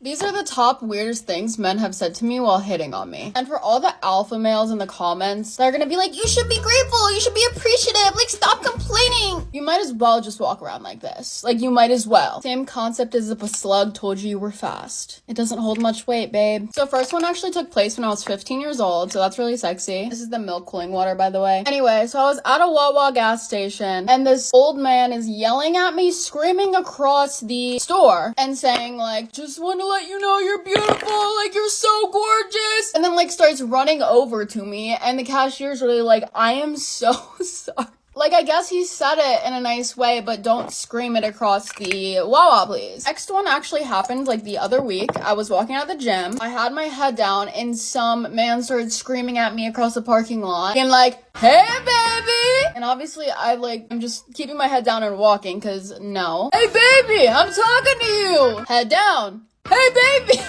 These are the top weirdest things men have said to me while hitting on me. And for all the alpha males in the comments, they're gonna be like, you should be grateful, you should be appreciative, like stop complaining. You might as well just walk around like this. Like you might as well. Same concept as if a slug told you were fast. It doesn't hold much weight, babe. So first one actually took place when I was 15 years old, so that's really sexy. This is the milk cooling water, by the way. Anyway, so I was at a Wawa gas station and this old man is yelling at me, screaming across the store and saying like, just want to let you know you're beautiful, like you're so gorgeous, and then like starts running over to me, and the cashier's really like, I am so sorry. Like, I guess he said it in a nice way, but don't scream it across the Wawa, please. Next one actually happened, like, the other week. I was walking out of the gym. I had my head down, and some man started screaming at me across the parking lot. And, like, hey, baby! And obviously, I'm just keeping my head down and walking, because no. Hey, baby! I'm talking to you! Head down. Hey, baby!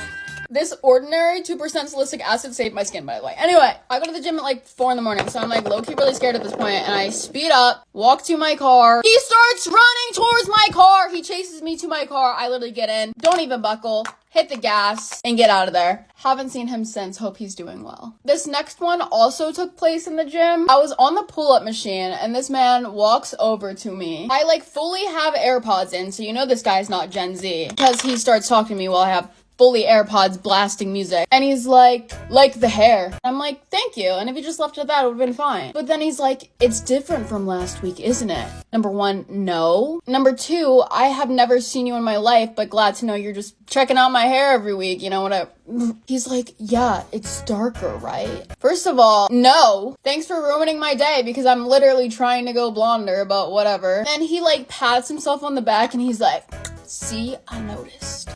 This ordinary 2% salicylic acid saved my skin, by the way. Anyway, I go to the gym at like 4 in the morning, so I'm like low-key really scared at this point, and I speed up, walk to my car. He starts running towards my car. He chases me to my car. I literally get in, don't even buckle, hit the gas, and get out of there. Haven't seen him since. Hope he's doing well. This next one also took place in the gym. I was on the pull-up machine, and this man walks over to me. I like fully have AirPods in, so you know this guy's not Gen Z, because he starts talking to me while I have fully AirPods blasting music. And he's like the hair. I'm like, thank you. And if he just left it at that, it would have been fine. But then he's like, it's different from last week, isn't it? Number one, no. Number two, I have never seen you in my life, but glad to know you're just checking out my hair every week. You know what He's like, yeah, it's darker, right? First of all, no. Thanks for ruining my day because I'm literally trying to go blonder, but whatever. And he like pats himself on the back and he's like, see, I noticed.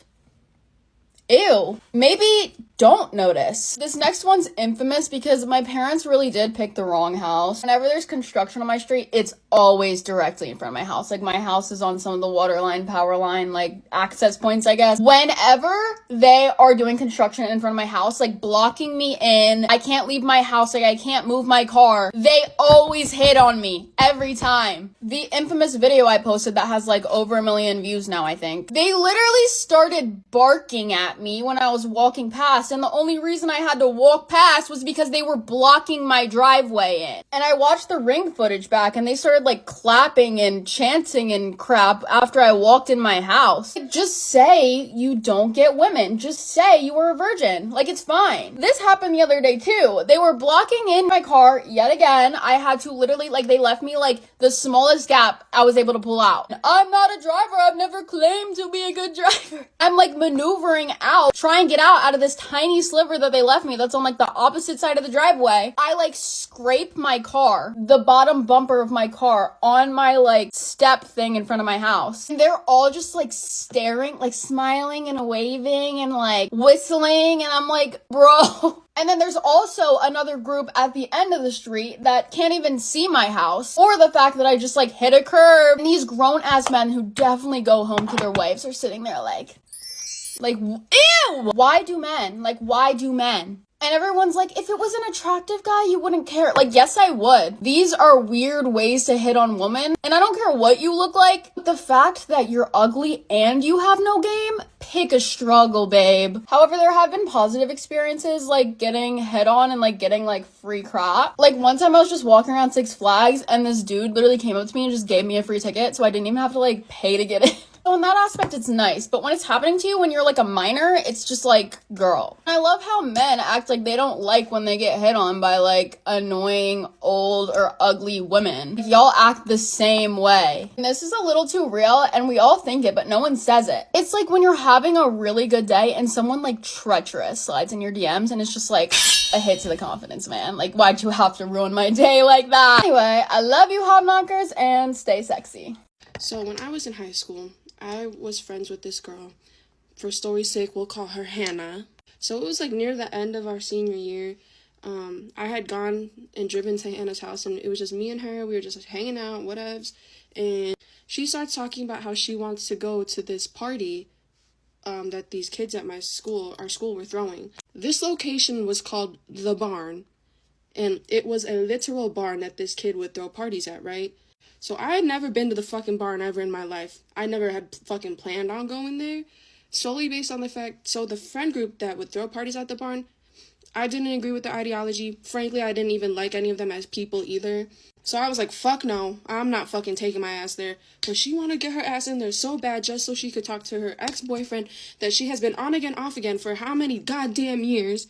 Ew. Maybe don't notice. This next one's infamous because my parents really did pick the wrong house. Whenever there's construction on my street, it's always directly in front of my house. Like my house is on some of the water line, power line, like access points, I guess. Whenever they are doing construction in front of my house, like blocking me in, I can't leave my house, like I can't move my car, they always hit on me every time. The infamous video I posted that has like over 1 million views now, I think. They literally started barking at me when I was walking past, and the only reason I had to walk past was because they were blocking my driveway in. And I watched the ring footage back and they started like clapping and chanting and crap after I walked in my house. Like, just say you don't get women. Just say you were a virgin. Like, it's fine. This happened the other day too. They were blocking in my car yet again. I had to literally, like, they left me like the smallest gap I was able to pull out. I'm not a driver. I've never claimed to be a good driver. I'm like maneuvering out, try and get out of this tiny sliver that they left me that's on like the opposite side of the driveway. I like scrape my car, the bottom bumper of my car, on my like step thing in front of my house. And they're all just like staring, like smiling and waving and like whistling, and I'm like, bro. And then there's also another group at the end of the street that can't even see my house, or the fact that I just like hit a curb. And these grown ass men who definitely go home to their wives are sitting there like, ew! Why do men? And everyone's like, if it was an attractive guy, you wouldn't care. Like, yes, I would. These are weird ways to hit on women. And I don't care what you look like. But the fact that you're ugly and you have no game, pick a struggle, babe. However, there have been positive experiences, like getting hit on and like getting like free crap. Like one time I was just walking around Six Flags and this dude literally came up to me and just gave me a free ticket. So I didn't even have to like pay to get in. So in that aspect, it's nice. But when it's happening to you when you're like a minor, it's just like, girl. I love how men act like they don't like when they get hit on by like annoying, old, or ugly women. Y'all act the same way. And this is a little too real and we all think it, but no one says it. It's like when you're having a really good day and someone like treacherous slides in your DMs and it's just like a hit to the confidence, man. Like, why'd you have to ruin my day like that? Anyway, I love you, hot knockers, and stay sexy. So when I was in high school, I was friends with this girl. For story's sake, we'll call her Hannah. So it was like near the end of our senior year. I had gone and driven to Hannah's house, and it was just me and her. We were just like, hanging out, whatevs. And she starts talking about how she wants to go to this party that these kids at our school were throwing. This location was called The Barn, and it was a literal barn that this kid would throw parties at, right? So I had never been to the fucking barn ever in my life. I never had fucking planned on going there. solely based on the fact, so the friend group that would throw parties at the barn, I didn't agree with their ideology. Frankly, I didn't even like any of them as people either. So I was like, fuck no, I'm not fucking taking my ass there. But she wanted to get her ass in there so bad just so she could talk to her ex-boyfriend that she has been on again, off again for how many goddamn years.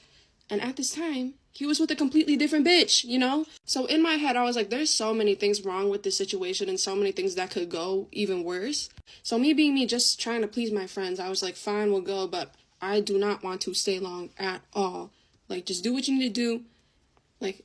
And at this time, he was with a completely different bitch, you know? So in my head, I was like, there's so many things wrong with this situation and so many things that could go even worse. So me being me, just trying to please my friends, I was like, fine, we'll go, but I do not want to stay long at all. Like, just do what you need to do. Like,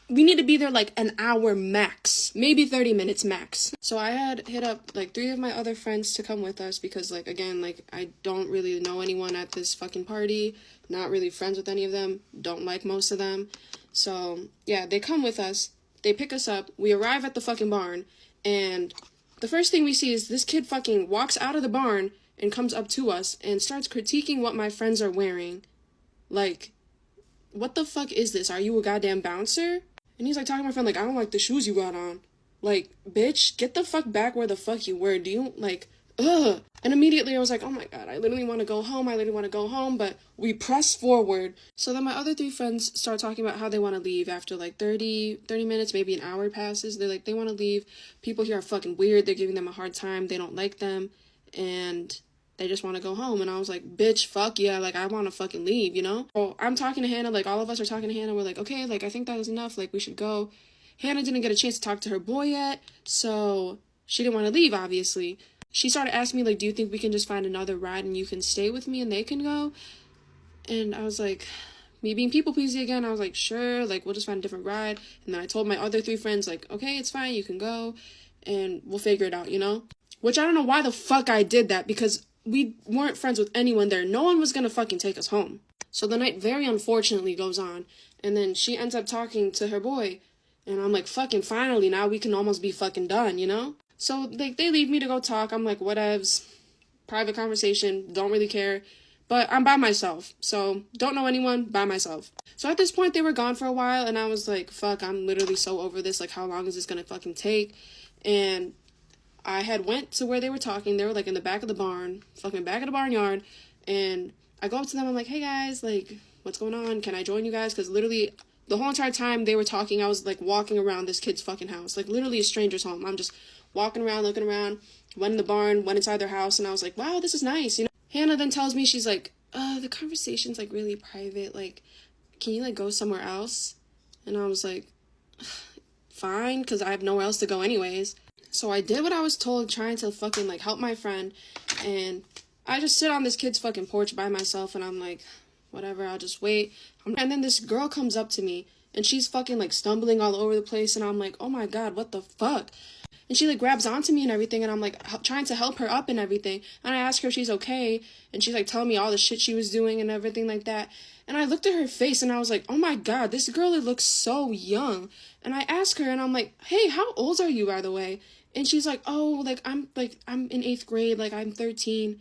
we need to be there like an hour max, maybe 30 minutes max. So I had hit up like 3 of my other friends to come with us because, like, again, like, I don't really know anyone at this fucking party, not really friends with any of them, don't like most of them. So yeah, they come with us, they pick us up, we arrive at the fucking barn, and the first thing we see is this kid fucking walks out of the barn and comes up to us and starts critiquing what my friends are wearing. Like, what the fuck is this? Are you a goddamn bouncer? And he's like talking to my friend like, I don't like the shoes you got on. Like, bitch, get the fuck back where the fuck you were. Do you, like, ugh. And immediately I was like, oh my god, I literally want to go home, but we press forward. So then my other 3 friends start talking about how they want to leave after like 30 minutes, maybe an hour passes. They're like, they want to leave. People here are fucking weird. They're giving them a hard time. They don't like them. And they just want to go home. And I was like, bitch, fuck yeah, like, I want to fucking leave, you know? So I'm talking to Hannah, like, all of us are talking to Hannah, we're like, okay, like, I think that is enough, like, we should go. Hannah didn't get a chance to talk to her boy yet, so she didn't want to leave, obviously. She started asking me, like, do you think we can just find another ride and you can stay with me and they can go? And I was like, me being people-pleasy again, I was like, sure, like, we'll just find a different ride. And then I told my other 3 friends, like, okay, it's fine, you can go, and we'll figure it out, you know? Which I don't know why the fuck I did that, because we weren't friends with anyone there. No one was gonna fucking take us home. So the night very unfortunately goes on, and then she ends up talking to her boy, and I'm like, fucking finally, now we can almost be fucking done, you know? So, like, they leave me to go talk. I'm like, whatevs, private conversation, don't really care. But I'm by myself, so don't know anyone, by myself. So at this point, they were gone for a while, and I was like, fuck, I'm literally so over this. Like, how long is this gonna fucking take? And I had went to where they were talking. They were, like, in the back of the barn, fucking back of the barnyard, and I go up to them, I'm like, hey, guys, like, what's going on? Can I join you guys? Because literally, the whole entire time they were talking, I was, like, walking around this kid's fucking house. Like, literally a stranger's home. I'm just walking around, looking around, went in the barn, went inside their house, and I was like, wow, this is nice, you know? Hannah then tells me, she's like, the conversation's, like, really private. Like, can you, like, go somewhere else? And I was like, fine, because I have nowhere else to go anyways. So I did what I was told, trying to fucking, like, help my friend, and I just sit on this kid's fucking porch by myself, and I'm like, whatever, I'll just wait. And then this girl comes up to me, and she's fucking, like, stumbling all over the place, and I'm like, oh my god, what the fuck? And she, like, grabs onto me and everything, and I'm, like, trying to help her up and everything, and I ask her if she's okay, and she's, like, telling me all the shit she was doing and everything like that, and I looked at her face, and I was like, oh my god, this girl, it looks so young, and I asked her, and I'm like, hey, how old are you, by the way? And she's like, oh, I'm in 8th grade, like, I'm 13.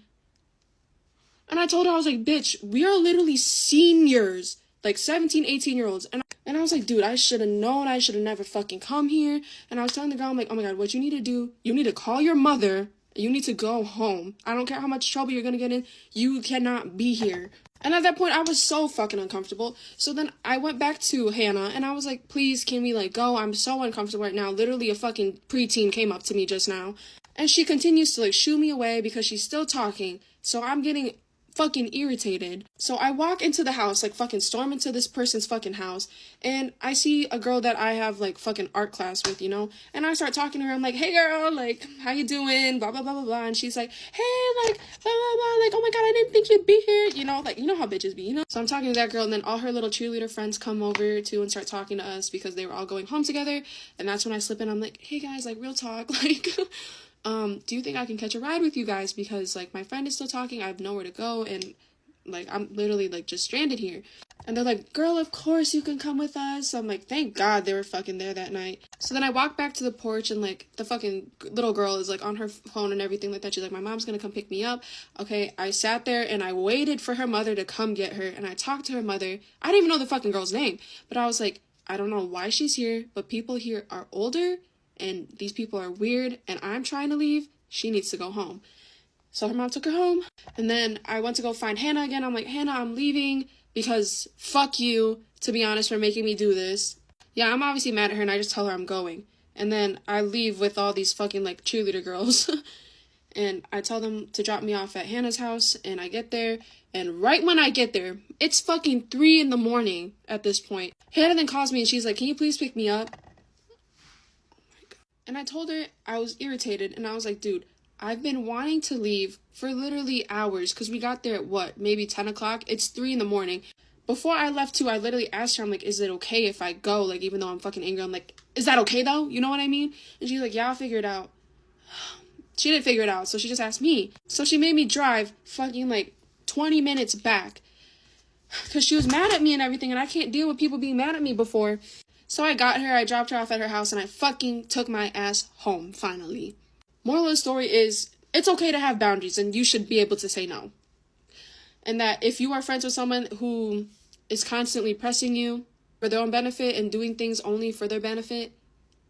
And I told her, I was like, bitch, we are literally seniors, like 17, 18-year-olds. And I was like, dude, I should have known, I should have never fucking come here. And I was telling the girl, I'm like, oh my god, what you need to do, you need to call your mother, you need to go home. I don't care how much trouble you're gonna get in, you cannot be here. And at that point, I was so fucking uncomfortable. So then I went back to Hannah, and I was like, please, can we, like, go? I'm so uncomfortable right now. Literally a fucking preteen came up to me just now. And she continues to, like, shoo me away because she's still talking. So I'm getting fucking irritated. So I walk into the house, like, fucking storm into this person's fucking house, and I see a girl that I have, like, fucking art class with, you know? And I start talking to her. I'm like, hey, girl, like, how you doing? Blah, blah, blah, blah, blah. And she's like, hey, like, blah, blah, blah, like, oh my god, I didn't think you'd be here, you know? Like, you know how bitches be, you know? So I'm talking to that girl, and then all her little cheerleader friends come over, too, and start talking to us because they were all going home together, and that's when I slip in. I'm like, hey, guys, like, real talk, like, do you think I can catch a ride with you guys? Because, like, my friend is still talking, I have nowhere to go, and, like, I'm literally, like, just stranded here. And they're like, girl, of course you can come with us. So I'm like, thank God they were fucking there that night. So then I walk back to the porch, and, like, the fucking little girl is, like, on her phone and everything like that. She's like, my mom's gonna come pick me up. Okay, I sat there, and I waited for her mother to come get her, and I talked to her mother. I didn't even know the fucking girl's name, but I was like, I don't know why she's here, but people here are older, and these people are weird, and I'm trying to leave. She needs to go home. So her mom took her home. And then I went to go find Hannah again. I'm like, Hannah, I'm leaving because fuck you, to be honest, for making me do this. Yeah, I'm obviously mad at her and I just tell her I'm going. And then I leave with all these fucking like cheerleader girls. And I tell them to drop me off at Hannah's house. And I get there. And right when I get there, it's fucking 3 a.m. at this point. Hannah then calls me and she's like, can you please pick me up? And I told her I was irritated. And I was like, dude, I've been wanting to leave for literally hours. Because we got there at what? Maybe 10 o'clock? It's 3 a.m. Before I left too, I literally asked her, I'm like, is it okay if I go? Like, even though I'm fucking angry, I'm like, is that okay though? You know what I mean? And she's like, yeah, I'll figure it out. She didn't figure it out, so she just asked me. So she made me drive fucking like 20 minutes back. Because she was mad at me and everything, and I can't deal with people being mad at me before. So I got her, I dropped her off at her house, and I fucking took my ass home, finally. Moral of the story is, it's okay to have boundaries, and you should be able to say no. And that if you are friends with someone who is constantly pressing you for their own benefit and doing things only for their benefit,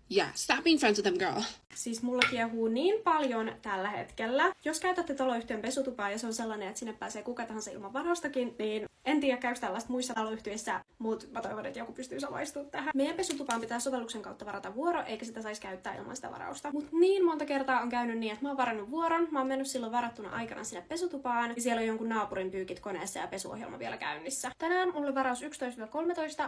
yeah, stop being friends with them, girl. Siis mulla kiehuu niin paljon tällä hetkellä. Jos käytätte taloyhtiön pesutupaa ja se on sellainen, että sinne pääsee kuka tahansa ilman varaustakin, niin en tiedä käykö tällaista muissa taloyhtiöissä, mutta mä toivon, että joku pystyy samaistumaan tähän. Meidän pesutupaan pitää sovelluksen kautta varata vuoro, eikä sitä saisi käyttää ilman sitä varausta. Mut niin monta kertaa on käynyt niin, että mä oon varannut vuoron, mä oon mennyt silloin varattuna aikana sinne pesutupaan, ja siellä on jonkun naapurin pyykit koneessa ja pesuohjelma vielä käynnissä. Tänään mulla oli varaus 11-13,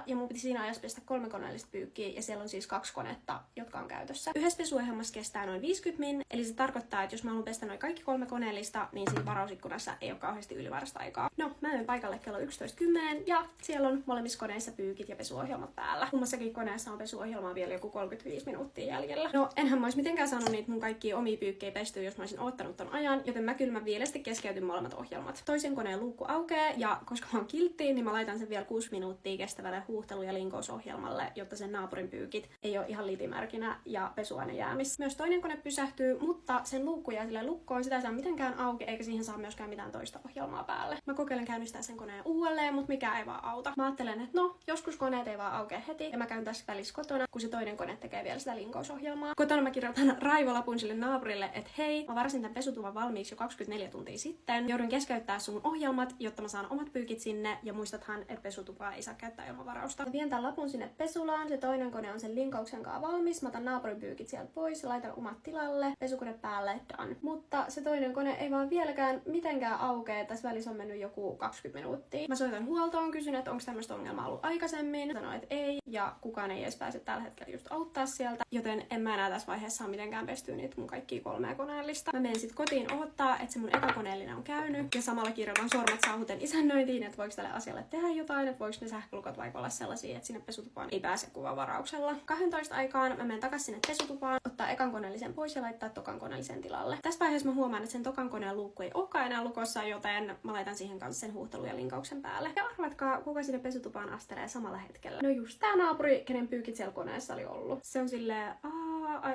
ja mun piti siinä ajassa pestä 3 koneellista pyykkiä, ja siellä on siis 2 konetta, jotka on käytössä. Yhdessä pesuohjelmassa kestää noin 50 min, eli se tarkoittaa, että jos mä haluan pestä noin kaikki 3 koneellista, niin siinä varausikkunassa ei ole kauheasti ylivarasta aikaa. No, mä menen paikalle kello 11:10 ja siellä on molemmissa koneissa pyykit ja pesuohjelmat päällä. Kummassakin koneessa on pesuohjelmaa vielä joku 35 minuuttia jäljellä. No, enhän mä ois mitenkään sanonut niitä mun kaikkia omia pyykkejä pestyä, jos mä olisin odottanut ton ajan, joten mä kyllä vielästi keskeytyn molemmat ohjelmat. Toisen koneen luukku aukeaa ja koska mä oon kiltti, niin mä laitan sen vielä 6 minuuttia kestävälle huuhtelu- ja linkousohjelmalle, jotta sen naapurin pyykit ei ole ihan litimärkinä ja pesuaine jäämis. Myös toinen kone pysähtyy, mutta sen luukku jää sille lukkoon, sitä ei saa mitenkään auki, eikä siihen saa myöskään mitään toista ohjelmaa päälle. Mä kokeilen käynnistää sen koneen uudelleen, mutta mikään ei vaan auta. Mä ajattelen, että no, joskus koneet ei vaan aukea heti, ja mä käyn tässä välissä kotona, kun se toinen kone tekee vielä sitä linkousohjelmaa. Kotona mä kirjoitan raivolapun sille naapurille, että hei, mä varasin tän pesutuvan valmiiksi jo 24 tuntia sitten. Joudun keskeyttää sun ohjelmat, jotta mä saan omat pyykit sinne, ja muistathan, että pesutupaa ei saa käyttää ilman varausta. Mä vien tän lapun sinne pesulaan, se toinen kone on sen linkauksen kanssa valmis, mä otan naapurin pyykit sieltä pois ja laitan omat tilalle, pesukone päälle, done. Mutta se toinen kone ei vaan vieläkään mitenkään aukee, tässä välissä on mennyt joku 20 minuuttia. Mä soitan huoltoon, kysyn, että onko tämmöistä ongelmaa ollut aikaisemmin. Sanoin, että ei, ja kukaan ei edes pääse tällä hetkellä just auttaa sieltä, joten en mä enää tässä vaiheessa saa mitenkään pestyä niitä mun kaikkia 3 koneellista. Mä menen sit kotiin odottaa, että se mun eka koneellinen on käynyt, ja samalla kirjoitan sormet saahuten isännöintiin, että voiko tälle asialle tehdä jotain, että voiko ne sähkölukot vaikka olla sellaisia, että sinne pesutupaan ei pääse kuvavarauksella. 12 aikaan mä menen takaisin sinne pesutupaan, ottaa ekan koneellisen pois ja laittaa tokan koneellisen tilalle. Tässä vaiheessa mä huomaan, että sen tokan koneen luukku ei olekaan enää lukossa, joten mä laitan siihen kanssa sen huuhtelun ja linkauksen päälle. Ja arvatkaa, kuka sinne pesutupaan astelee samalla hetkellä. No just tää naapuri, kenen pyykit siellä koneessa oli ollut. Se on silleen,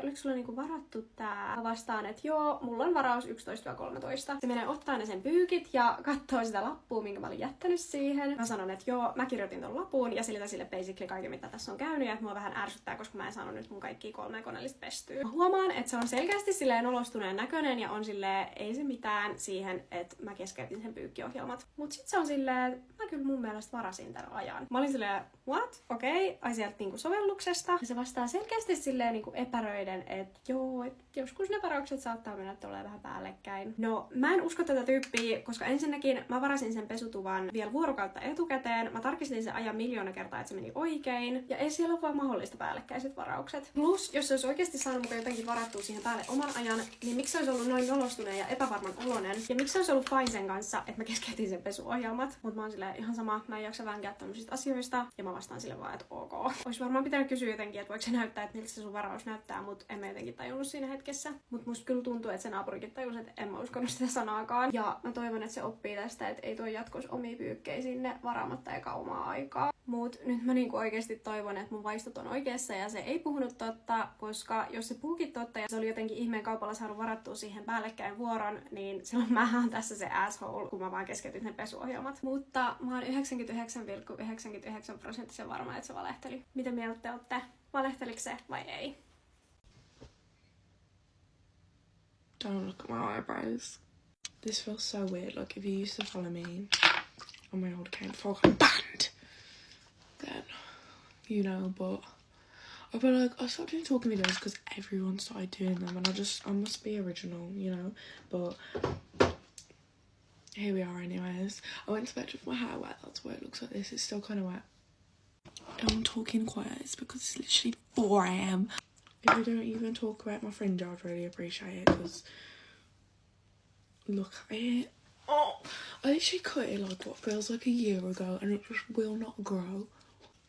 oliko sulla niinku varattu tää? Mä vastaan, että joo, mulla on varaus 11-13. Se menee ottaa ne sen pyykit ja katsoo sitä lappua, minkä mä olin jättänyt siihen. Mä sanon, että joo, mä kirjoitin ton lapun ja selitän sille basically kaiken, mitä tässä on käynyt, ja että mua vähän ärsyttää, koska mä en saanut nyt mun kaikkia 3 koneellista pestyä. Mä huomaan, että se on selkeästi silleen nolostuneen näköinen ja on silleen, ei se mitään siihen, että mä keskeytin sen pyykkiohjelmat. Mut sit se on silleen, mä kyllä mun mielestä varasin tän ajan. Mä olin silleen, what? Okei, ai sieltä niinku sovelluksesta. Ja se vastaa selkeästi silleen niinku epäröiden, että joo, et joskus ne varaukset saattaa mennä tolleen vähän päällekkäin. No, mä en usko tätä tyyppiä, koska ensinnäkin mä varasin sen pesutuvan vielä vuorokautta etukäteen. Mä tarkistin sen ajan 1 000 000 kertaa, että se meni oikein. Ja ei siellä ole vaan mahdollista päällekkäiset varaukset. Plus, jos se olisi oikeasti saanut mukaan jotenkin varattua siihen päälle oman ajan, niin miksi se olisi ollut noin nolostuneen ja epävarman oloinen? Ja miksi se olisi ollut fine sen kanssa, että mä keskeytin sen pesuohjelmat? Mut mä oon silleen ihan sama, mä en jaksa vänkää tämmöisistä asioista. Ja mä vastaan sille vaan, että ok. Ois varmaan pitänyt kysyä jotenkin, että voiko se näyttää, että miltä se sun varaus näyttää, mut en mä jotenkin tajunnut siinä hetkessä. Mut musta kyllä tuntuu, että se naapurikin tajusi, että en mä uskonut sitä sanaakaan. Ja mä toivon, että se oppii tästä, että ei toi jatkos omia pyykkejä sinne varaamatta eka omaa aikaa. Mut nyt mä niinku oikeesti toivon, että mun vaistot on oikeassa ja se ei puhunut totta, koska jos se puhukin totta ja se oli jotenkin ihmeen kaupalla saanut varattua siihen päällekkäin vuoron, niin silloin mä oon tässä se asshole, kun mä vaan keskeytin ne pesuohjelmat. Mutta mä oon 99,99% varma, että se valehteli. Mitä mieltä te ootte? Valehteliko se vai ei? Don't look at my eyebrows. This feels so weird. Like, if you used to follow me on my old account before I got banned, then you know, but I feel like I stopped doing talking videos because everyone started doing them, and I must be original, you know, but here we are anyways. I went to bed with my hair wet, that's why it looks like this. It's still kind of wet. I'm talking quiet, it's because it's literally 4 AM. If you don't even talk about my fringe, I'd really appreciate it, because look at it. Oh, I literally cut it like what feels like a year ago, and it just will not grow.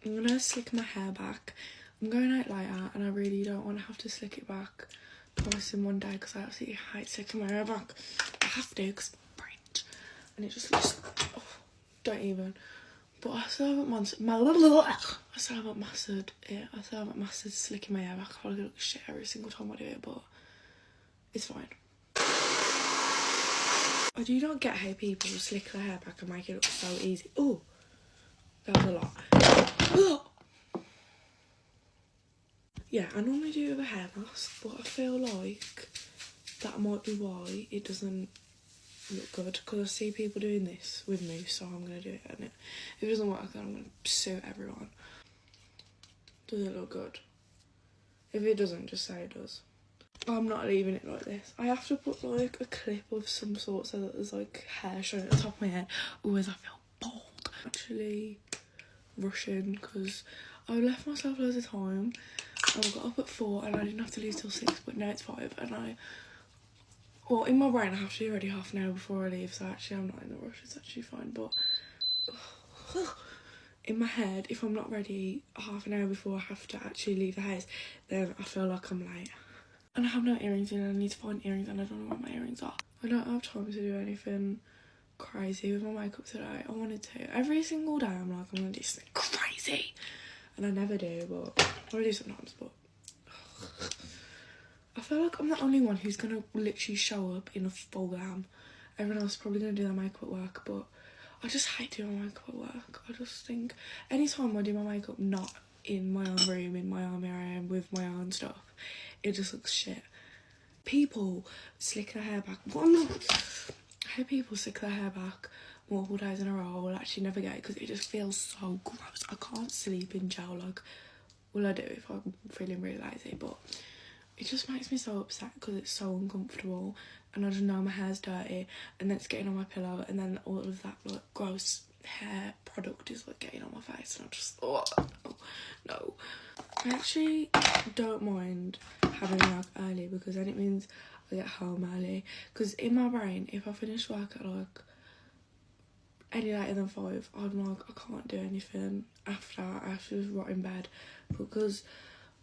I'm gonna slick my hair back. I'm going out later, and I really don't want to have to slick it back twice in one day, because I absolutely hate slicking my hair back. I have to, because it's French, and it just looks, oh, don't even. But I still haven't mastered it. I still haven't mastered slicking my hair back. I feel like it looks shit every single time I do it, but it's fine. I do not get how people slick their hair back and make it look so easy. Oh, that was a lot. Oh. Yeah, I normally do it with a hair mask, but I feel like that might be why it doesn't look good, because I see people doing this with me, so I'm going to do it, and if it doesn't work, then I'm going to sue everyone. Does it look good? If it doesn't, just say it does. I'm not leaving it like this. I have to put like a clip of some sort so that there's like hair showing at the top of my head. Otherwise I feel bald. Actually rushing, because I left myself loads of time. I got up at 4 and I didn't have to leave till 6, but now it's 5, and well, in my brain I have to be ready half an hour before I leave, so actually I'm not in a rush, it's actually fine, but in my head, if I'm not ready half an hour before I have to actually leave the house, then I feel like I'm late. And I have no earrings in, and I need to find earrings, and I don't know where my earrings are. I don't have time to do anything crazy with my makeup today. I wanted to. Every single day I'm like, I'm going to do something crazy. And I never do, but I do sometimes, but I feel like I'm the only one who's going to literally show up in a full glam. Everyone else is probably going to do their makeup at work, but I just hate doing my makeup at work. I just think anytime I do my makeup not in my own room, in my own mirror, with my own stuff, it just looks shit. People slick their hair back. How people slick their hair back multiple days in a row, I will actually never get it, because it just feels so gross. I can't sleep in gel, like, well, I do if I'm feeling really lazy, but it just makes me so upset because it's so uncomfortable, and I just know my hair's dirty, and then it's getting on my pillow, and then all of that like gross hair product is like getting on my face, and I just, oh no. I actually don't mind having work early, because then it means I get home early, because in my brain, if I finish work at like any later than 5, I'm like, I can't do anything after. I have to just rot in bed, because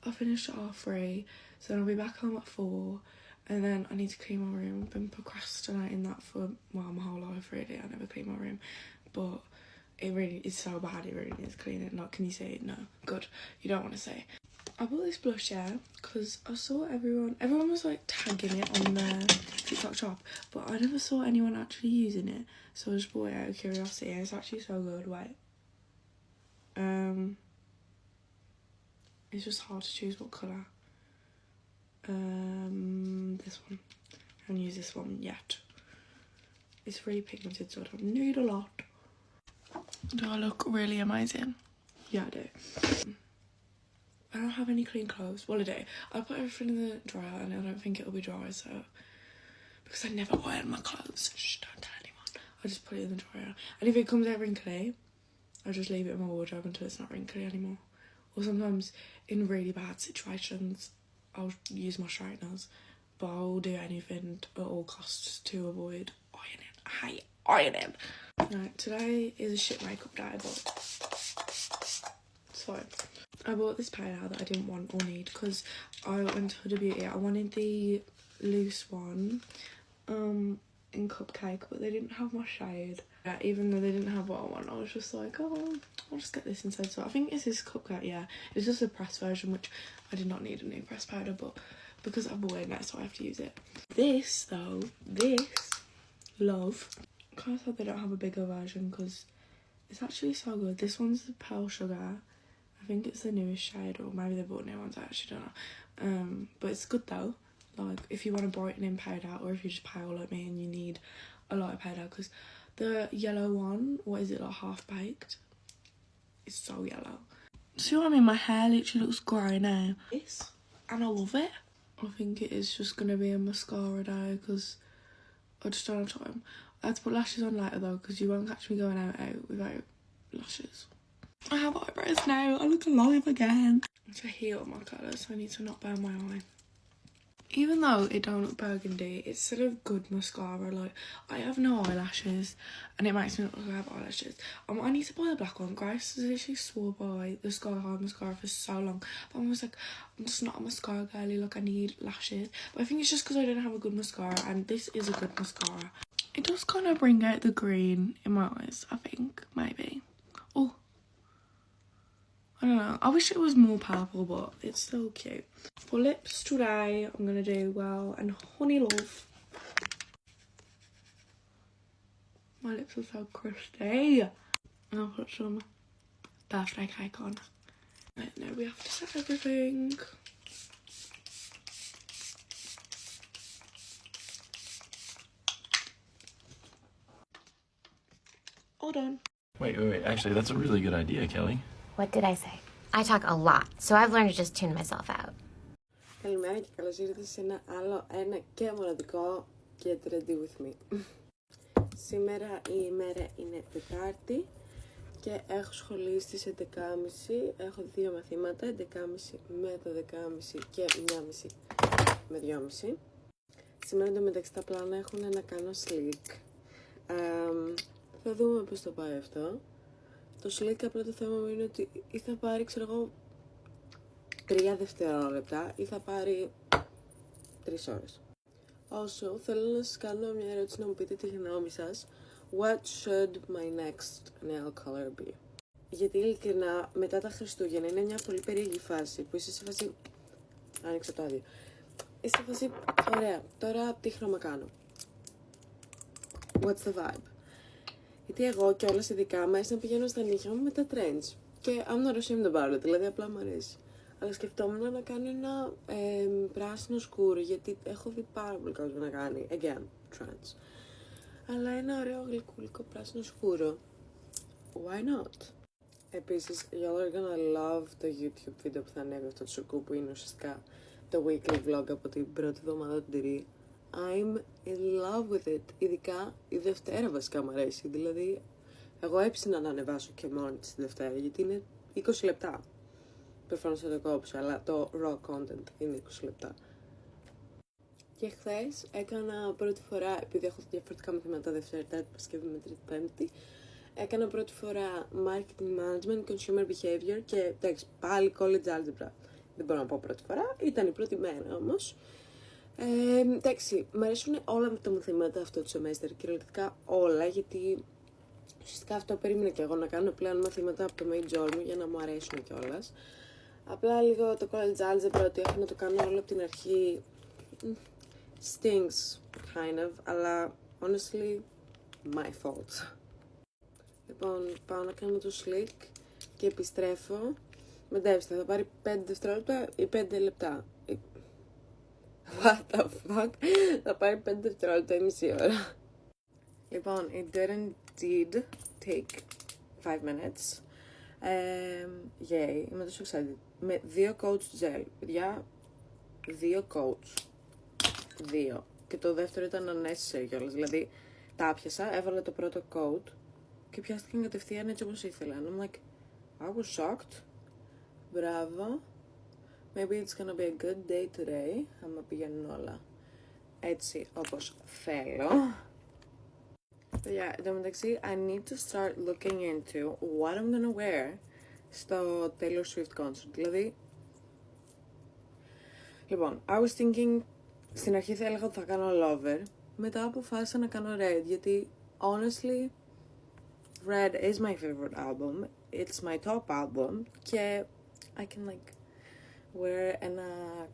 I finished at 3:30, so then I'll be back home at 4, and then I need to clean my room. I've been procrastinating that for, well, my whole life really. I never clean my room, but it really is so bad, it really needs cleaning. Like, can you see it? No. Good. You don't want to see. I bought this blush, yeah, because I saw everyone was like tagging it on their TikTok shop, but I never saw anyone actually using it, so I just bought it out of curiosity, and it's actually so good. Wait, it's just hard to choose what colour. This one. I haven't used this one yet. It's really pigmented, so I don't need a lot. Do I look really amazing? Yeah, I do. I don't have any clean clothes. Well, I do. I put everything in the dryer, and I don't think it'll be dry, so, because I never iron my clothes. Shh, don't tell anyone. I just put it in the dryer, and if it comes out wrinkly, I just leave it in my wardrobe until it's not wrinkly anymore. Or sometimes, in really bad situations, I'll use my straighteners, but I'll do anything at all costs to avoid ironing. I hate ironing. Right, today is a shit makeup day, but it's fine. I bought this powder that I didn't want or need, because I went to Huda Beauty. I wanted the loose one in Cupcake, but they didn't have my shade. Yeah, even though they didn't have what I want, I was just like, oh, I'll just get this instead. So I think this is Cupcake, yeah. It's just a pressed version, which I did not need a new pressed powder, but because I bought it now, so I have to use it. This, though, love. I'm kind of sad they don't have a bigger version, because it's actually so good. This one's the Pearl Sugar. I think it's the newest shade, or maybe they bought new ones, I actually don't know. But it's good though. Like, if you want to brighten in powder, or if you're just pale like me and you need a lot of powder because the yellow one, what is it, like half baked? It's so yellow. See what I mean? My hair literally looks grey now. And I love it. I think it is just gonna be a mascara day because I just don't have time. I have to put lashes on later though because you won't catch me going out without lashes. I have eyebrows now. I look alive again. To heal my colours, I need to not burn my eye. Even though it don't look burgundy, it's still a good mascara. Like, I have no eyelashes, and it makes me look like I have eyelashes. I need to buy the black one. Grace has literally swore by the Sky High mascara for so long, but I was like, I'm just not a mascara girly. Like, I need lashes. But I think it's just because I don't have a good mascara, and this is a good mascara. It does kind of bring out the green in my eyes, I think, maybe. Oh, I don't know. I wish it was more purple, but it's still cute. For lips today, I'm going to do Well and Honey Love. My lips are so crispy. And I'll put some birthday cake on. Right, now we have to set everything. All done. Wait. Actually, that's a really good idea, Kelly. What did I say? I talk a lot, so I've learned to just tune myself out. Καλημέρα και καλώς ήρθατε σε ένα και μοναδικό Get Ready With Me. Σήμερα η ημέρα είναι Τετάρτη και έχω σχολείο στις 11.30. Έχω 2 μαθήματα, 11.30 με το 10.30 και 1.30 με 2.30. Σήμερα εντωμεταξύ τα πλάνα έχουν να κάνω slick. Θα δούμε πώς το πάει αυτό. Το slick απλά το θέμα μου είναι ότι ή θα πάρει, ξέρω εγώ, 3 δευτερόλεπτα ή θα πάρει 3 ώρες. Όσο θέλω να σας κάνω μια ερώτηση να μου πείτε τη γνώμη σας. What should my next nail color be? Γιατί ειλικρινά μετά τα Χριστούγεννα είναι μια πολύ περίεργη φάση που είσαι σε φάση. Άνοιξε το άδειο. Είσαι σε φάση. Ωραία, τώρα τι χρώμα κάνω? What's the vibe? Γιατί εγώ κιόλας ειδικά μου αρέσει να πηγαίνω στα νύχια μου με τα trends. Και I'm not ashamed about it, δηλαδή απλά μου αρέσει. Αλλά σκεφτόμουν να κάνω ένα πράσινο σκούρο, γιατί έχω δει πάρα πολύ κόσμο να κάνει, again, trends. Αλλά ένα ωραίο γλυκούλικο πράσινο σκούρο. Why not? Επίσης, y'all are gonna love το YouTube βίντεο που θα ανέβει αυτό το σουκού που είναι ουσιαστικά το weekly vlog από την πρώτη εβδομάδα του τυρί. I'm in love with it. Ειδικά η Δευτέρα βασικά μου αρέσει. Δηλαδή, εγώ έψηνα να ανεβάσω και μόνη της τη Δευτέρα, γιατί είναι 20 λεπτά. Προφανώς θα το κόψω, αλλά το raw content είναι 20 λεπτά. Και χθες έκανα πρώτη φορά, επειδή έχω διαφορετικά μαθήματα Δευτέρα, Τετάρτη, Παρασκευή με Τρίτη, Πέμπτη, έκανα πρώτη φορά marketing management, consumer behavior και εντάξει, πάλι college algebra. Δεν μπορώ να πω πρώτη φορά, ήταν η πρώτη μέρα όμως. Εντάξει, μου αρέσουν όλα τα μαθήματα αυτό το semester, κυριολεκτικά όλα, γιατί ουσιαστικά αυτό περίμενα και εγώ να κάνω πλέον μαθήματα από το major μου για να μου αρέσουν κιόλας. Απλά λίγο το college algebra ότι έχω να το κάνω όλο από την αρχή stings, kind of, αλλά honestly, my fault. Λοιπόν, πάω να κάνω το slick και επιστρέφω. Μεντεύστε, θα πάρει 5 δευτερόλεπτα ή 5 λεπτά. What the fuck? Θα πάρει 5 δευτερόλεπτα ή μισή ώρα. Λοιπόν, it did take 5 minutes. Yay, είμαι τόσο excited. Με 2 coats gel. Παιδιά, 2 coats. 2. Και το δεύτερο ήταν unnecessary κιόλας. Δηλαδή, τα άπιασα, έβαλα το πρώτο coat και πιάστηκαν κατευθείαν έτσι όπως ήθελα. And I'm like, I was shocked. Μπράβο. Maybe it's gonna be a good day today. Άμα πηγαίνουν όλα έτσι όπως θέλω. Yeah, εν τω μεταξύ, I need to start looking into what I'm gonna wear στο Taylor Swift concert. Δηλαδή, λοιπόν, I was thinking, στην αρχή θα έλεγα ότι θα κάνω lover, μετά αποφάσισα να κάνω red, γιατί honestly, red is my favorite album, it's my top album, και I can like wear ένα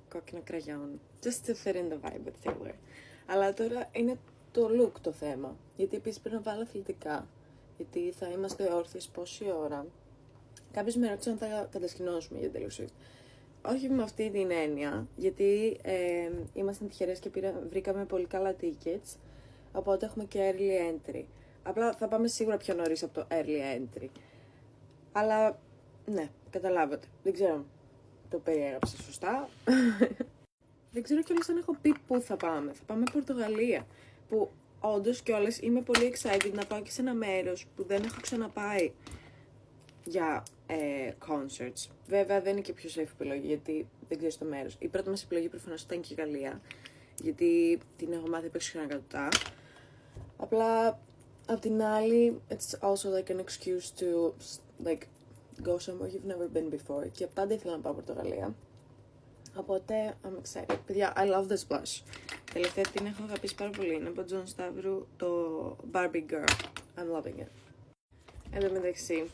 κόκκινο κραγιόν, just to fit in the vibe with Taylor. Αλλά τώρα είναι το look το θέμα, γιατί επίσης πρέπει να βάλω αθλητικά, γιατί θα είμαστε όρθιες πόση ώρα. Κάποιος με ρώτησε αν θα κατασκηνώσουμε για Taylor Swift. Όχι με αυτή την έννοια, γιατί ήμασταν τυχερές και βρήκαμε πολύ καλά tickets. Οπότε έχουμε και early entry. Απλά θα πάμε σίγουρα πιο νωρίς από το early entry. Αλλά, ναι, καταλάβατε. Δεν ξέρω το περιέγραψα σωστά. Δεν ξέρω κιόλας αν έχω πει πού θα πάμε. Θα πάμε Πορτογαλία. Που όντως κιόλας είμαι πολύ excited να πάω και σε ένα μέρος που δεν έχω ξαναπάει για concerts. Βέβαια δεν είναι και πιο safe επιλογή γιατί δεν ξέρεις το μέρος. Η πρώτη μας επιλογή προφανώς ήταν και η Γαλλία. Γιατί την έχω μάθει απ' έξω ξανακατωτά. Απλά απ' την άλλη, it's also like an excuse to like go somewhere you've never been before. Και πάντα ήθελα να πάω Πορτογαλία. Οπότε, I'm excited. Παιδιά, I love this blush. Τελευταία την έχω αγαπήσει πάρα πολύ. Είναι από John Stavru, το Barbie Girl. I'm loving it. Εν τω μεταξύ,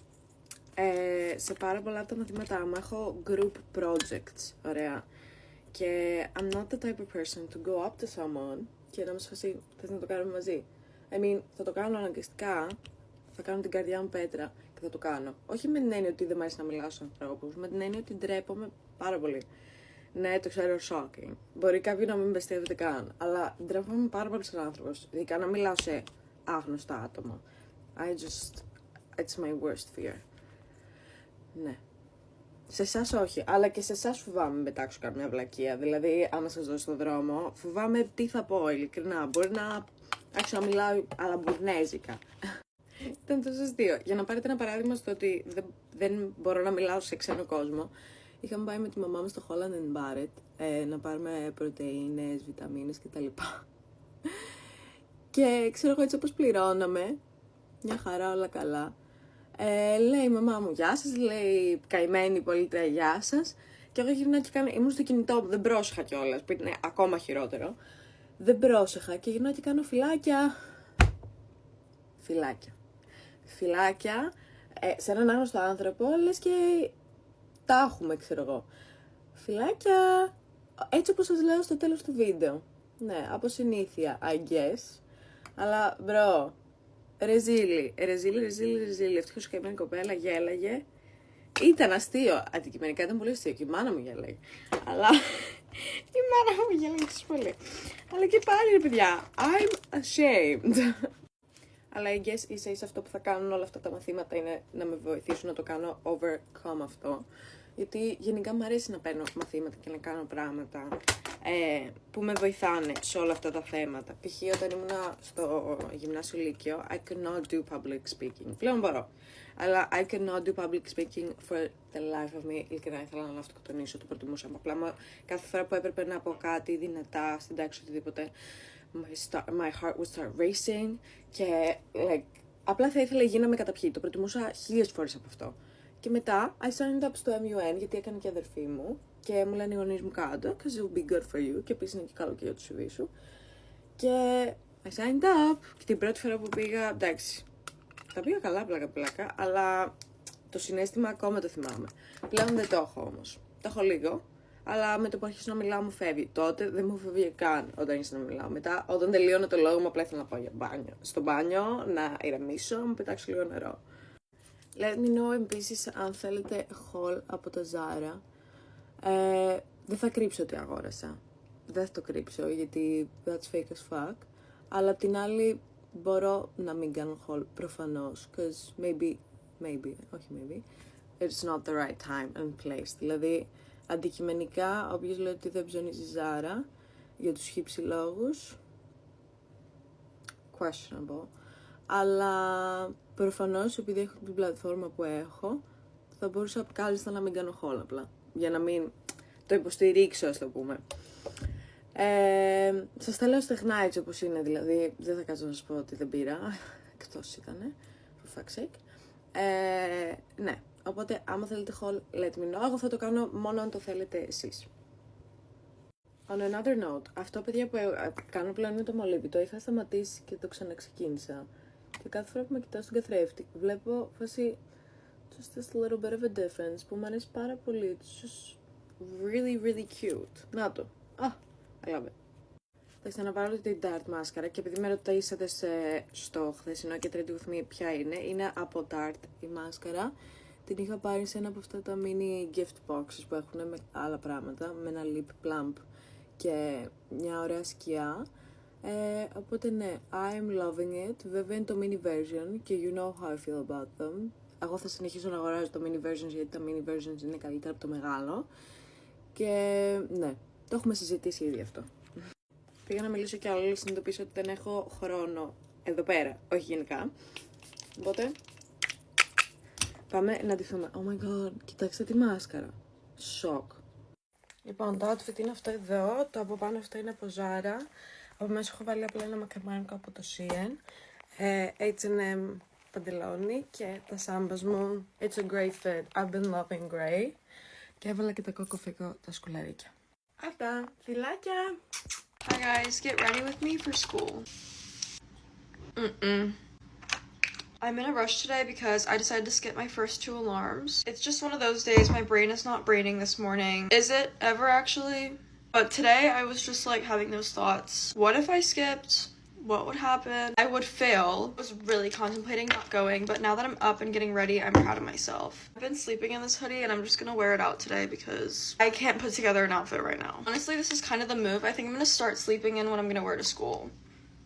σε πάρα πολλά από τα μαθήματά μου έχω group projects, ωραία. Και I'm not the type of person to go up to someone και να μου σφασίσει, θες να το κάνουμε μαζί. I mean, θα το κάνω αναγκαστικά, θα κάνω την καρδιά μου πέτρα και θα το κάνω. Όχι με την έννοια ότι δεν μου αρέσει να μιλάω στους ανθρώπους, με την έννοια ότι ντρέπομαι πάρα πολύ. Ναι, το ξέρω, shocking. Μπορεί κάποιοι να μην πιστεύετε καν, αλλά ντρέπομαι πάρα πολύ σαν άνθρωπος, ειδικά να μιλάω σε άγνωστα άτομα. It's my worst fear. Ναι. Σε εσάς όχι, αλλά και σε εσάς φοβάμαι να πετάξω καμιά βλακεία. Δηλαδή, άμα σας δω στον δρόμο, φοβάμαι τι θα πω, ειλικρινά. Μπορεί να άρχισα να μιλάω αλαμπουρνέζικα. Ήταν τόσο αστείο. Για να πάρετε ένα παράδειγμα στο ότι δεν μπορώ να μιλάω σε ξένο κόσμο, είχαμε πάει με τη μαμά μου στο Holland and Barrett να πάρουμε πρωτεΐνες, βιταμίνες κτλ. Και ξέρω εγώ έτσι όπως πληρώναμε, μια χαρά όλα καλά. Λέει η μαμά μου γεια σας, λέει καημένη πολίτρια γεια σας. Και εγώ γυρνάω και κάνω, ήμουν στο κινητό μου, δεν πρόσεχα κιόλας, που ήταν ακόμα χειρότερο. Δεν πρόσεχα και γυρνάω και κάνω φυλάκια. Φυλάκια σε έναν άγνωστο άνθρωπο, λες και τα έχουμε, ξέρω εγώ. Φυλάκια, έτσι όπως σας λέω στο τέλος του βίντεο. Ναι, από συνήθεια, I guess. Αλλά, μπρο, ρεζίλη. Ευτυχώς και η κοπέλα γέλαγε. Ήταν αστείο. Αντικειμενικά ήταν πολύ αστείο και η μάνα μου γέλαγε. Αλλά η μάνα μου γέλαγε τόσο πολύ. Αλλά και πάλι ρε παιδιά, I'm ashamed. Αλλά I guess ίσα αυτό που θα κάνουν όλα αυτά τα μαθήματα είναι να με βοηθήσουν να το κάνω overcome αυτό. Γιατί γενικά μου αρέσει να παίρνω μαθήματα και να κάνω πράγματα που με βοηθάνε σε όλα αυτά τα θέματα. Π.χ. όταν ήμουν στο γυμνάσιο λύκειο, I could not do public speaking. Πλέον μπορώ. Αλλά I could not do public speaking for the life of me. Ειλικρινά ήθελα να αυτοκτονήσω, το προτιμούσα. Απλά κάθε φορά που έπρεπε να πω κάτι δυνατά, στην τάξη οτιδήποτε, my heart would start racing και απλά θα ήθελα να με καταπιεί. Το προτιμούσα 1000 φορές από αυτό. Και μετά, I signed up στο MUN γιατί έκανε και η αδερφή μου και μου λένε οι γονείς μου κάτω, because it will be good for you και επίσης είναι και καλό και για το CV σου. Και I signed up και την πρώτη φορά που πήγα, εντάξει, τα πήγα καλά πλάκα, αλλά το συναίσθημα ακόμα το θυμάμαι. Πλέον δεν το έχω όμως. Το έχω λίγο, αλλά με το που αρχίσω να μιλάω μου φεύγει. Τότε δεν μου φεύγει καν όταν άρχισα να μιλάω. Μετά, όταν τελείωνα το λόγο μου, απλά ήθελα να πάω για μπάνιο. Στο μπάνιο, να ηρεμήσω, να μου πετάξω λίγο νερό. Let me know επίσης αν θέλετε haul από τα Zara. Δεν θα κρύψω ότι αγόρασα. Δεν θα το κρύψω γιατί that's fake as fuck. Αλλά απ' την άλλη μπορώ να μην κάνω haul προφανώς. Cause maybe, όχι maybe, it's not the right time and place. Δηλαδή αντικειμενικά όποιος λέει ότι δεν ψωνίζει Zara για τους χύψη λόγους, questionable. Αλλά προφανώς επειδή έχω την πλατφόρμα που έχω, θα μπορούσα κάλλιστα να μην κάνω haul απλά. Για να μην το υποστηρίξω, ας το πούμε. Σας τα λέω στεγνά έτσι όπως είναι, δηλαδή δεν θα κάτσω να σας πω ότι δεν πήρα, εκτός ήτανε, for fuck's sake. Ναι, οπότε άμα θέλετε haul, let me know. Εγώ θα το κάνω μόνο αν το θέλετε εσείς. On another note, αυτό παιδιά που κάνω πλέον είναι το μολύβι, το είχα σταματήσει και το ξαναξεκίνησα. Και κάθε φορά που με κοιτάω στον καθρέφτη, βλέπω φάση just this little bit of a difference που μου αρέσει πάρα πολύ. It's just really cute. Να το. I love it. Θα ξαναπάρω την Tarte μάσκαρα και επειδή με ρωτήσατε στο χθεσινό και τρίτη βαθμή ποια είναι από Tarte η μάσκαρα. Την είχα πάρει σε ένα από αυτά τα mini gift boxes που έχουν με άλλα πράγματα, με ένα lip plump και μια ωραία σκιά. Οπότε ναι, I'm loving it. Βέβαια είναι το mini version και you know how I feel about them. Εγώ θα συνεχίσω να αγοράζω το mini versions γιατί τα mini versions είναι καλύτερα από το μεγάλο. Και ναι, το έχουμε συζητήσει ήδη αυτό. Πήγα να μιλήσω κι άλλο, συνειδητοποίησα ότι δεν έχω χρόνο εδώ πέρα, όχι γενικά. Οπότε, πάμε να ντυθούμε. Oh my god, κοιτάξτε τη μάσκαρα. Σοκ. Λοιπόν, το outfit είναι αυτό εδώ, το από πάνω αυτό είναι από Zara. Από μέσα έχω βάλει απλά ένα μακριμάνικο από το Shein. H&M παντελόνι και τα σάμπας μου. It's a great fit. I've been loving grey. Και έβαλα και τα κοκοφικό τα σκουλαρίκια. Αυτά, φιλάκια! Hi guys, get ready with me for school. I'm in a rush today because I decided to skip my first 2 alarms. It's just one of those days my brain is not braining this morning. Is it ever actually? But today I was just like having those thoughts. What if I skipped? What would happen? I would fail. I was really contemplating not going, but now that I'm up and getting ready, I'm proud of myself. I've been sleeping in this hoodie and I'm just gonna wear it out today because I can't put together an outfit right now. Honestly, this is kind of the move. I think I'm gonna start sleeping in what I'm gonna wear to school.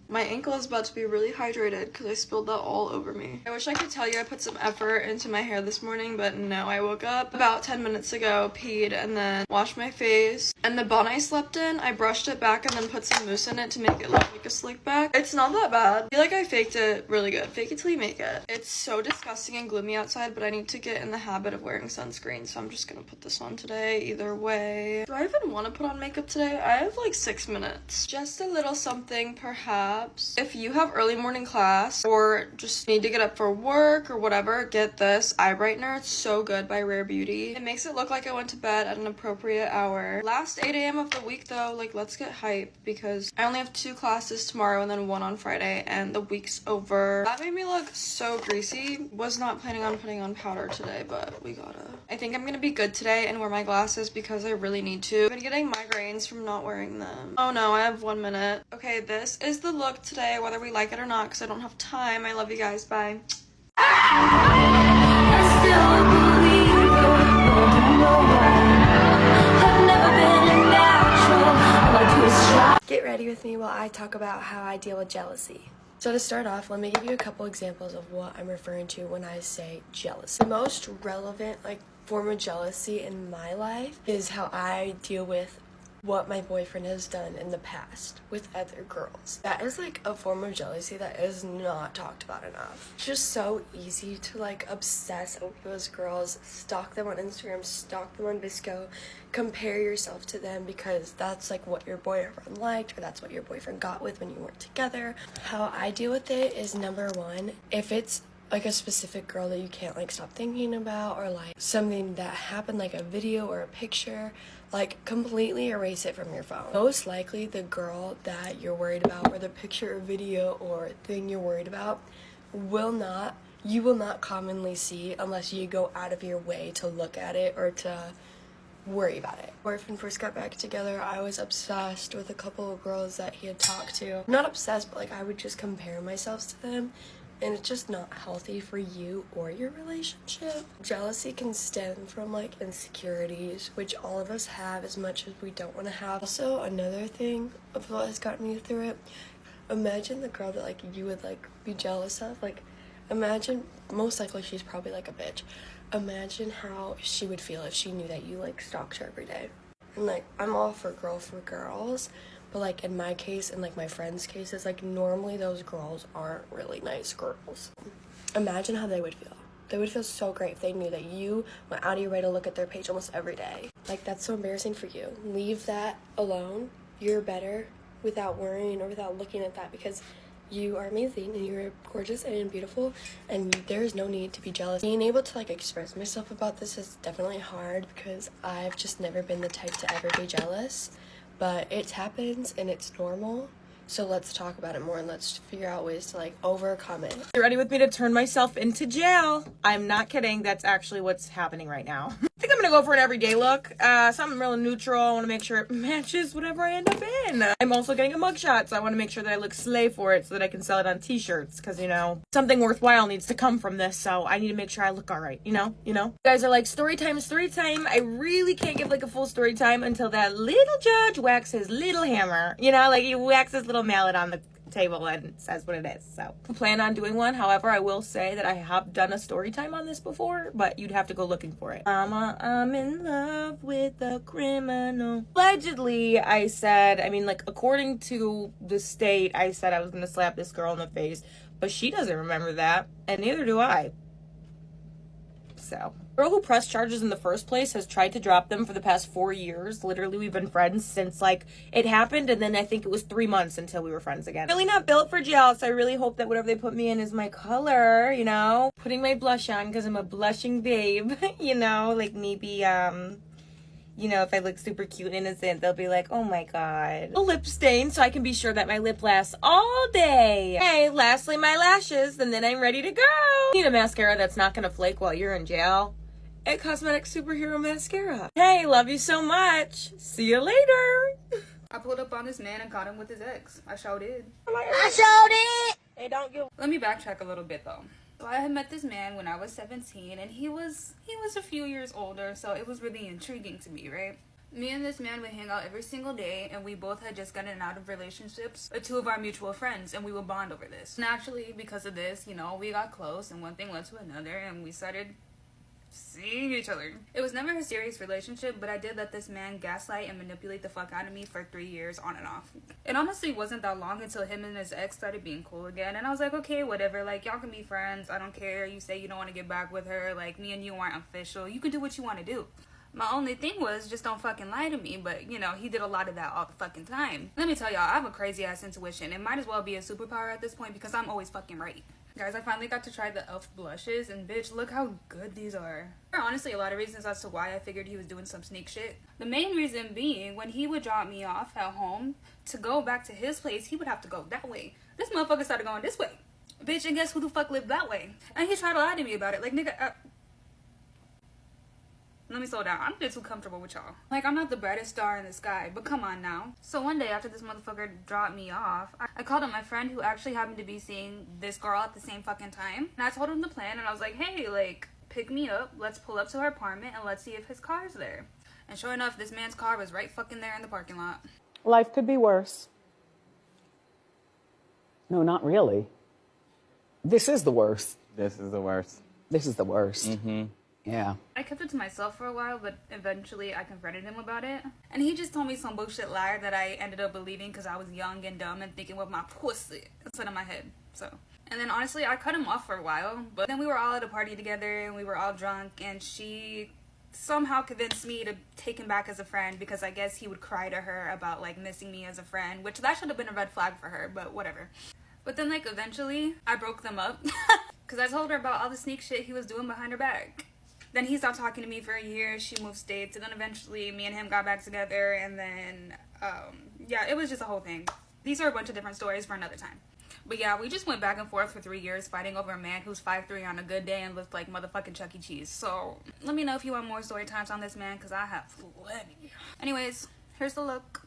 My ankle is about to be really hydrated because I spilled that all over me. I wish I could tell you I put some effort into my hair this morning, but no, I woke up about 10 minutes ago, peed, and then washed my face. And the bun I slept in, I brushed it back and then put some mousse in it to make it look like a slick back. It's not that bad. I feel like I faked it really good. Fake it till you make it. It's so disgusting and gloomy outside, but I need to get in the habit of wearing sunscreen, so I'm just gonna put this on today either way. Do I even want to put on makeup today? I have like 6 minutes. Just a little something, perhaps. If you have early morning class or just need to get up for work or whatever, get this eye brightener. It's so good by Rare Beauty. It makes it look like I went to bed at an appropriate hour. Last 8 a.m. of the week though, like let's get hype because I only have 2 classes tomorrow and then 1 on Friday and the week's over. That made me look so greasy. Was not planning on putting on powder today, but we gotta. I think I'm gonna be good today and wear my glasses because I really need to. I've been getting migraines from not wearing them. Oh no, I have 1 minute. Okay, this is the look today, whether we like it or not, because I don't have time. I love you guys. Bye. Get ready with me while I talk about how I deal with jealousy. So to start off, let me give you a couple examples of what I'm referring to when I say jealousy. The most relevant form of jealousy in my life is how I deal with what my boyfriend has done in the past with other girls. That is a form of jealousy that is not talked about enough. It's just so easy to obsess over those girls, stalk them on Instagram, stalk them on Visco, compare yourself to them because that's what your boyfriend liked or that's what your boyfriend got with when you weren't together. How I deal with it is number one, if it's a specific girl that you can't stop thinking about or something that happened a video or a picture, completely erase it from your phone. Most likely the girl that you're worried about or the picture or video or thing you're worried about you will not commonly see unless you go out of your way to look at it or to worry about it. When we first got back together, I was obsessed with a couple of girls that he had talked to. Not obsessed, but I would just compare myself to them. And it's just not healthy for you or your relationship. Jealousy can stem from insecurities, which all of us have as much as we don't want to have. Also, another thing of what has gotten me through it, imagine the girl that you would be jealous of. Imagine, most likely she's probably a bitch. Imagine how she would feel if she knew that you stalked her every day. And I'm all for girls. But in my case and my friends' cases, normally those girls aren't really nice girls. Imagine how they would feel. They would feel so great if they knew that you went out of your way to look at their page almost every day. That's so embarrassing for you. Leave that alone. You're better without worrying or without looking at that because you are amazing and you're gorgeous and beautiful and there is no need to be jealous. Being able to express myself about this is definitely hard because I've just never been the type to ever be jealous. But it happens and it's normal. So let's talk about it more and let's figure out ways to overcome it. Get ready with me to turn myself into jail. I'm not kidding. That's actually what's happening right now. I think I'm gonna go for an everyday look. Something real neutral. I want to make sure it matches whatever I end up in. I'm also getting a mugshot, so I want to make sure that I look slay for it so that I can sell it on t-shirts. Because, something worthwhile needs to come from this. So I need to make sure I look all right. You know? You guys are story time. I really can't give a full story time until that little judge whacks his little hammer. He whacks his little little mallet on the table and says what it is. So I plan on doing one. However, I will say that I have done a story time on this before, but you'd have to go looking for it. Mama, I'm in love with a criminal. Allegedly, I said, I mean, like, according to the state, I said I was gonna slap this girl in the face, but she doesn't remember that, and neither do I. So, the girl who pressed charges in the first place has tried to drop them for the past 4 years. Literally, we've been friends since, like, it happened, and then I think it was 3 months until we were friends again. Really not built for jail, so I really hope that whatever they put me in is my color, you know? Putting my blush on because I'm a blushing babe, you know? Like, maybe, you know, if I look super cute and innocent, they'll be like, oh my god. A lip stain so I can be sure that my lip lasts all day. Hey, lastly, my lashes, and then I'm ready to go. Need a mascara that's not gonna flake while you're in jail. A Cosmetic Superhero Mascara. Hey, love you so much. See you later. I pulled up on this man and caught him with his ex. I sure did. I showed it! Hey, don't give. Let me backtrack a little bit though. So I had met this man when I was 17 and he was a few years older, so it was really intriguing to me, right? Me and this man would hang out every single day, and we both had just gotten out of relationships with two of our mutual friends, and we would bond over this. Naturally, because of this, you know, we got close, and one thing led to another, and we started seeing each other. It was never a serious relationship, but I did let this man gaslight and manipulate the fuck out of me for 3 years on and off. It honestly wasn't that long until him and his ex started being cool again, and I was like, okay, whatever, like, y'all can be friends, I don't care, you say you don't want to get back with her, like, me and you aren't official, you can do what you want to do. My only thing was, just don't fucking lie to me, but, you know, he did a lot of that all the fucking time. Let me tell y'all, I have a crazy-ass intuition. It might as well be a superpower at this point because I'm always fucking right. Guys, I finally got to try the e.l.f. blushes, and bitch, look how good these are. There are honestly a lot of reasons as to why I figured he was doing some sneak shit. The main reason being, when he would drop me off at home, to go back to his place, he would have to go that way. This motherfucker started going this way. Bitch, and guess who the fuck lived that way? And he tried to lie to me about it. Like, nigga, let me slow down. I'm just too comfortable with y'all. Like, I'm not the brightest star in the sky, but come on now. So one day after this motherfucker dropped me off, I called up my friend who actually happened to be seeing this girl at the same fucking time. And I told him the plan, and I was like, hey, like, pick me up, let's pull up to her apartment, and let's see if his car's there. And sure enough, this man's car was right fucking there in the parking lot. Life could be worse. No, not really. This is the worst. This is the worst. This is the worst. Mm-hmm. Yeah. I kept it to myself for a while, but eventually I confronted him about it. And he just told me some bullshit lie that I ended up believing because I was young and dumb and thinking with my pussy instead of my head. So, and then honestly, I cut him off for a while, but then we were all at a party together and we were all drunk, and she somehow convinced me to take him back as a friend because I guess he would cry to her about like missing me as a friend, which that should have been a red flag for her, but whatever. But then like eventually I broke them up because I told her about all the sneak shit he was doing behind her back. Then he stopped talking to me for a year, she moved states, and then eventually me and him got back together, and then, yeah, it was just a whole thing. These are a bunch of different stories for another time. But yeah, we just went back and forth for 3 years fighting over a man who's 5'3" on a good day and looked like motherfucking Chuck E. Cheese. So let me know if you want more story times on this man, because I have plenty. Anyways, here's the look.